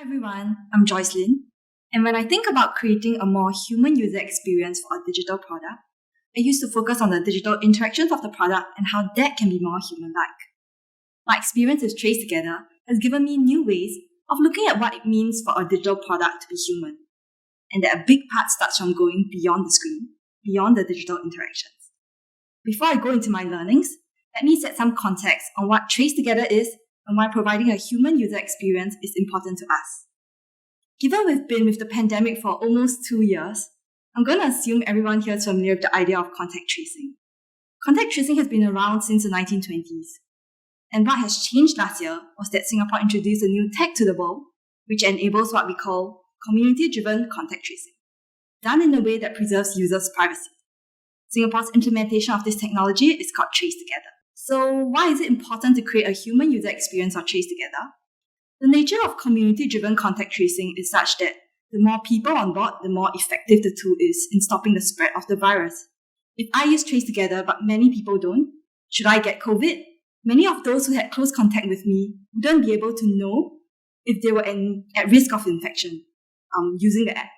Hi everyone, I'm Joycelyn, and when I think about creating a more human user experience for a digital product, I used to focus on the digital interactions of the product and how that can be more human-like. My experience with Trace Together has given me new ways of looking at what it means for a digital product to be human, and that a big part starts from going beyond the screen, beyond the digital interactions. Before I go into my learnings, let me set some context on what Trace Together is and why providing a human user experience is important to us. Given we've been with the pandemic for almost 2 years, I'm going to assume everyone here is familiar with the idea of contact tracing. Contact tracing has been around since the 1920s. And what has changed last year was that Singapore introduced a new tech to the world, which enables what we call community-driven contact tracing, done in a way that preserves users' privacy. Singapore's implementation of this technology is called Trace Together. So why is it important to create a human user experience or Trace Together? The nature of community-driven contact tracing is such that the more people on board, the more effective the tool is in stopping the spread of the virus. If I use Trace Together but many people don't, should I get COVID? Many of those who had close contact with me wouldn't be able to know if they were at risk of infection using the app,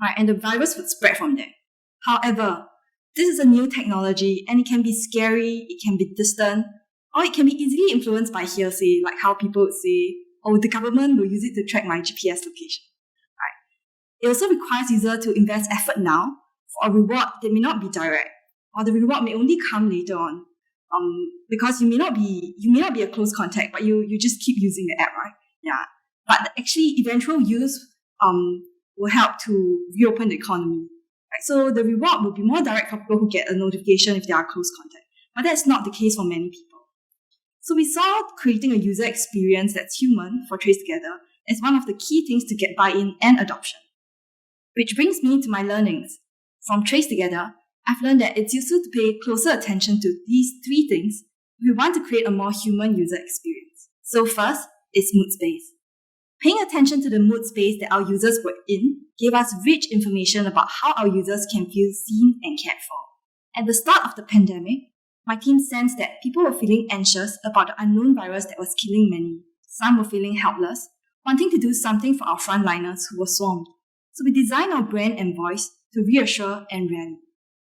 right? And the virus would spread from there. However, this is a new technology and it can be scary, it can be distant, or it can be easily influenced by hearsay, like how people would say, oh, the government will use it to track my GPS location. Right? It also requires users to invest effort now for a reward that may not be direct, or the reward may only come later on. Because you may not be a close contact, but you just keep using the app, right? Yeah. But actually, eventual use will help to reopen the economy. Right? So the reward will be more direct for people who get a notification if they are close contact. But that's not the case for many people. So we saw creating a user experience that's human for Trace Together as one of the key things to get buy-in and adoption. Which brings me to my learnings. From Trace Together, I've learned that it's useful to pay closer attention to these 3 things if we want to create a more human user experience. So first, is mood space. Paying attention to the mood space that our users were in gave us rich information about how our users can feel seen and cared for. At the start of the pandemic, my team sensed that people were feeling anxious about the unknown virus that was killing many. Some were feeling helpless, wanting to do something for our frontliners who were swarmed. So we designed our brand and voice to reassure and rally.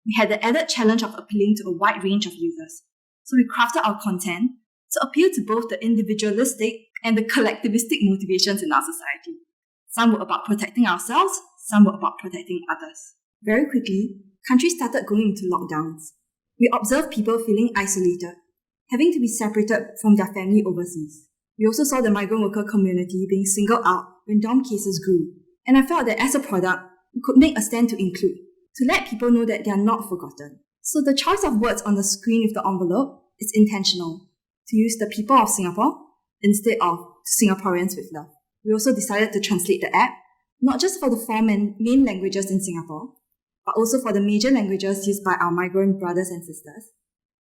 We had the added challenge of appealing to a wide range of users. So we crafted our content to appeal to both the individualistic and the collectivistic motivations in our society. Some were about protecting ourselves, some were about protecting others. Very quickly, countries started going into lockdowns. We observed people feeling isolated, having to be separated from their family overseas. We also saw the migrant worker community being singled out when dorm cases grew. And I felt that as a product, we could make a stand to include, to let people know that they are not forgotten. So the choice of words on the screen with the envelope is intentional, to use the people of Singapore instead of to Singaporeans with love. We also decided to translate the app, not just for the 4 main languages in Singapore, but also for the major languages used by our migrant brothers and sisters.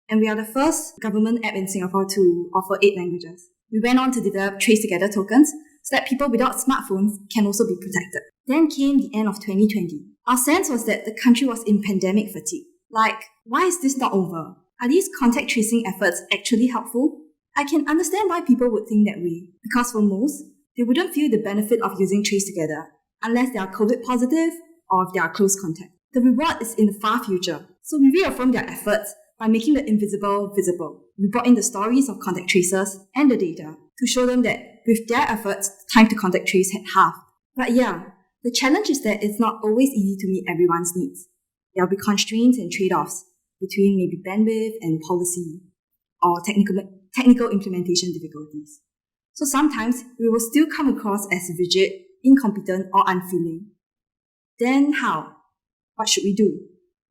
And we are the first government app in Singapore to offer 8 languages. We went on to develop Trace Together tokens so that people without smartphones can also be protected. Then came the end of 2020. Our sense was that the country was in pandemic fatigue. Like, why is this not over? Are these contact tracing efforts actually helpful? I can understand why people would think that way, because for most, they wouldn't feel the benefit of using Trace Together unless they are COVID positive or if they are close contact. The reward is in the far future, so we reaffirmed their efforts by making the invisible visible. We brought in the stories of contact tracers and the data to show them that with their efforts, time to contact trace had halved. But yeah, the challenge is that it's not always easy to meet everyone's needs. There will be constraints and trade-offs between maybe bandwidth and policy or technical implementation difficulties. So sometimes we will still come across as rigid, incompetent, or unfeeling. Then how? What should we do?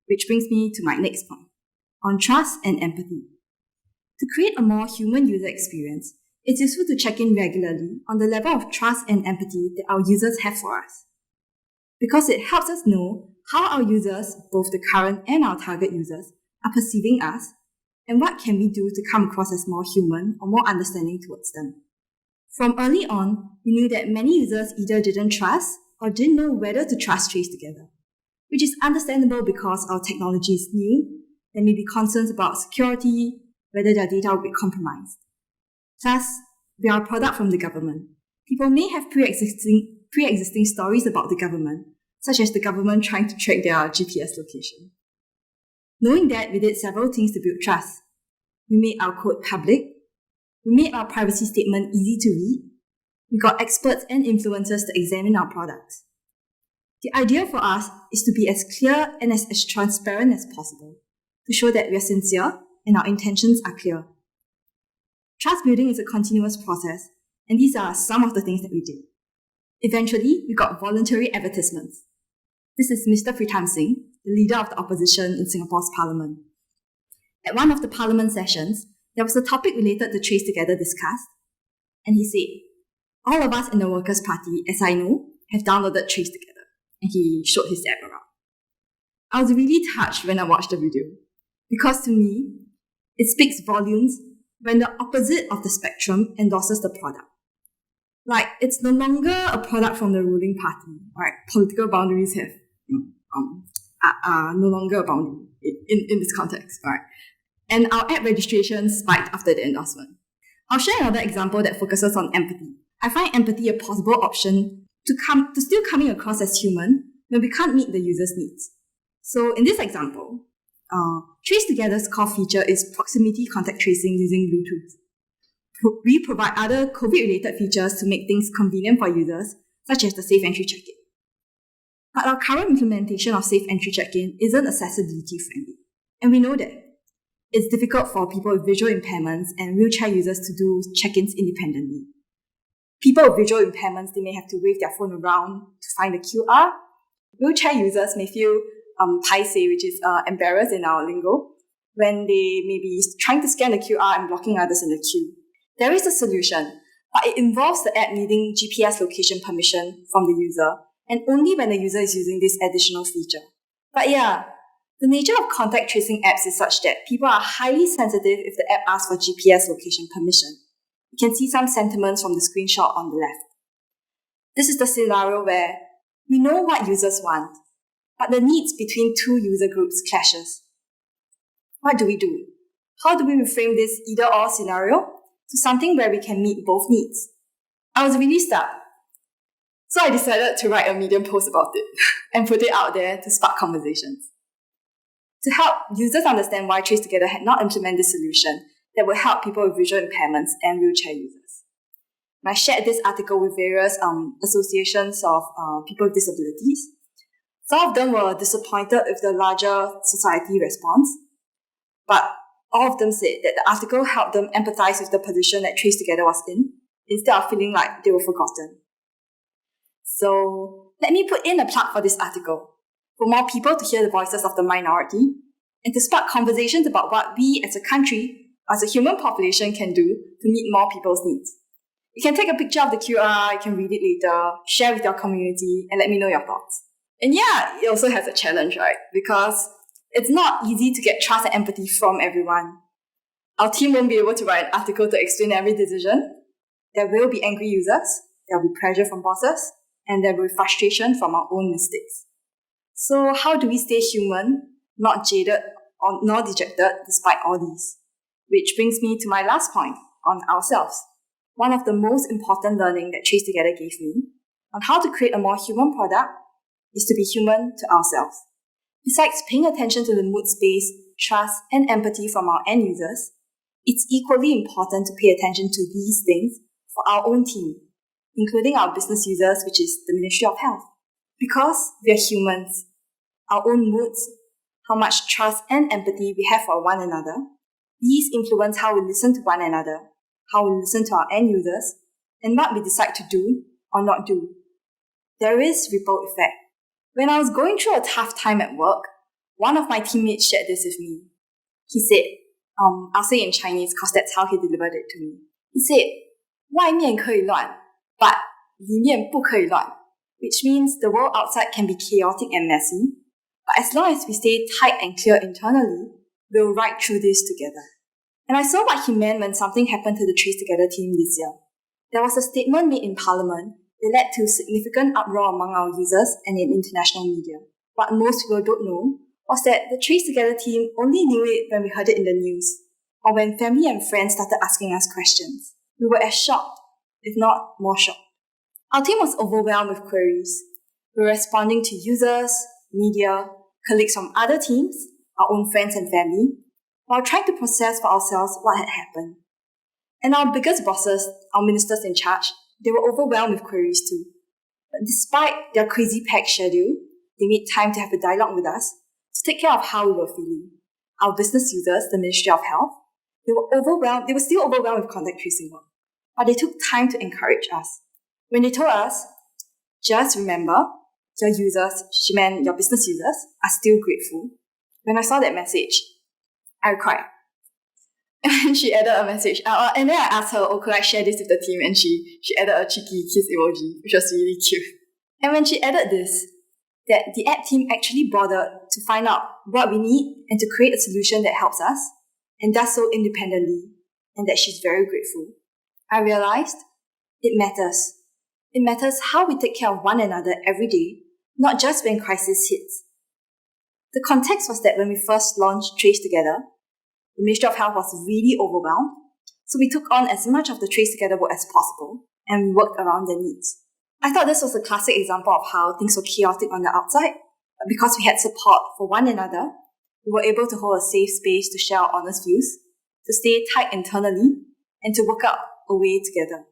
Which brings me to my next point, on trust and empathy. To create a more human user experience, it's useful to check in regularly on the level of trust and empathy that our users have for us. Because it helps us know how our users, both the current and our target users, are perceiving us, and what can we do to come across as more human or more understanding towards them. From early on, we knew that many users either didn't trust or didn't know whether to trust Trace Together, which is understandable because our technology is new. There may be concerns about security, whether their data will be compromised. Plus, we are a product from the government, People may have pre-existing stories about the government, such as the government trying to track their GPS location. Knowing that, we did several things to build trust. We made our code public. We made our privacy statement easy to read. We got experts and influencers to examine our products. The idea for us is to be as clear and as transparent as possible, to show that we are sincere and our intentions are clear. Trust building is a continuous process, and these are some of the things that we did. Eventually, we got voluntary advertisements. This is Mr. Pritam Singh, the leader of the opposition in Singapore's parliament. At one of the parliament sessions, there was a topic related to Trace Together discussed, and he said, "All of us in the Workers' Party, as I know, have downloaded Trace Together." And he showed his app around. I was really touched when I watched the video, because to me, it speaks volumes when the opposite of the spectrum endorses the product. Like, it's no longer a product from the ruling party, right? Political boundaries have are no longer a boundary in this context, right? And our app registration spiked after the endorsement. I'll share another example that focuses on empathy. I find empathy a possible option to still coming across as human when we can't meet the user's needs. So in this example, Trace Together's core feature is proximity contact tracing using Bluetooth. We provide other COVID-related features to make things convenient for users, such as the safe entry check-in. But our current implementation of safe entry check-in isn't accessibility friendly, and we know that. It's difficult for people with visual impairments and wheelchair users to do check-ins independently. People with visual impairments, they may have to wave their phone around to find the QR. Wheelchair users may feel paiseh, which is embarrassed in our lingo, when they may be trying to scan the QR and blocking others in the queue. There is a solution, but it involves the app needing GPS location permission from the user, and only when the user is using this additional feature. But yeah, the nature of contact tracing apps is such that people are highly sensitive if the app asks for GPS location permission. You can see some sentiments from the screenshot on the left. This is the scenario where we know what users want, but the needs between two user groups clashes. What do? How do we reframe this either-or scenario to something where we can meet both needs? I was really stuck. So I decided to write a Medium post about it and put it out there to spark conversations. To help users understand why Trace Together had not implemented this solution that would help people with visual impairments and wheelchair users. And I shared this article with various associations of people with disabilities. Some of them were disappointed with the larger society response, but all of them said that the article helped them empathize with the position that Trace Together was in, instead of feeling like they were forgotten. So let me put in a plug for this article, for more people to hear the voices of the minority, and to spark conversations about what we as a country, as a human population, can do to meet more people's needs. You can take a picture of the QR, you can read it later, share with your community, and let me know your thoughts. And yeah, it also has a challenge, right? Because it's not easy to get trust and empathy from everyone. Our team won't be able to write an article to explain every decision. There will be angry users, there will be pressure from bosses, and there will be frustration from our own mistakes. So how do we stay human, not jaded or nor dejected despite all these? Which brings me to my last point, on ourselves. One of the most important learning that Trace Together gave me on how to create a more human product is to be human to ourselves. Besides paying attention to the mood space, trust, and empathy from our end users, it's equally important to pay attention to these things for our own team, including our business users, which is the Ministry of Health. Because we are humans, our own moods, how much trust and empathy we have for one another, these influence how we listen to one another, how we listen to our end users, and what we decide to do or not do. There is ripple effect. When I was going through a tough time at work, one of my teammates shared this with me. He said, I'll say in Chinese because that's how he delivered it to me. He said, 外面可以乱, but 里面不可以乱, which means the world outside can be chaotic and messy, but as long as we stay tight and clear internally, we'll ride through this together. And I saw what he meant when something happened to the Trace Together team this year. There was a statement made in Parliament that led to significant uproar among our users and in international media. What most people don't know was that the Trace Together team only knew it when we heard it in the news, or when family and friends started asking us questions. We were as shocked, if not more shocked. Our team was overwhelmed with queries. We were responding to users, media, colleagues from other teams, our own friends and family, while trying to process for ourselves what had happened. And our biggest bosses, our ministers in charge, they were overwhelmed with queries too. But despite their crazy packed schedule, they made time to have a dialogue with us to take care of how we were feeling. Our business users, the Ministry of Health, they were still overwhelmed with contact tracing work, but they took time to encourage us. When they told us, just remember, your users, she meant your business users, are still grateful. When I saw that message, I cried. And she added a message. And then I asked her, could I share this with the team? And she added a cheeky kiss emoji, which was really cute. And when she added this, that the app team actually bothered to find out what we need and to create a solution that helps us, and does so independently, and that she's very grateful, I realized it matters. It matters how we take care of one another every day, not just when crisis hits. The context was that when we first launched Trace Together, the Ministry of Health was really overwhelmed, so we took on as much of the Trace Together work as possible, and we worked around their needs. I thought this was a classic example of how things were chaotic on the outside, but because we had support for one another, we were able to hold a safe space to share our honest views, to stay tight internally, and to work out a way together.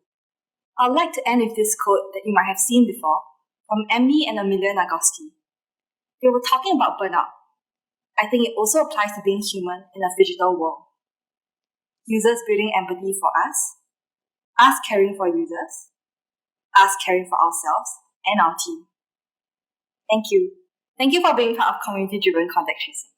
I'd like to end with this quote that you might have seen before, from Emily and Amelia Nagoski. They were talking about burnout. I think it also applies to being human in a digital world. Users building empathy for us caring for users, us caring for ourselves and our team. Thank you. Thank you for being part of community-driven contact tracing.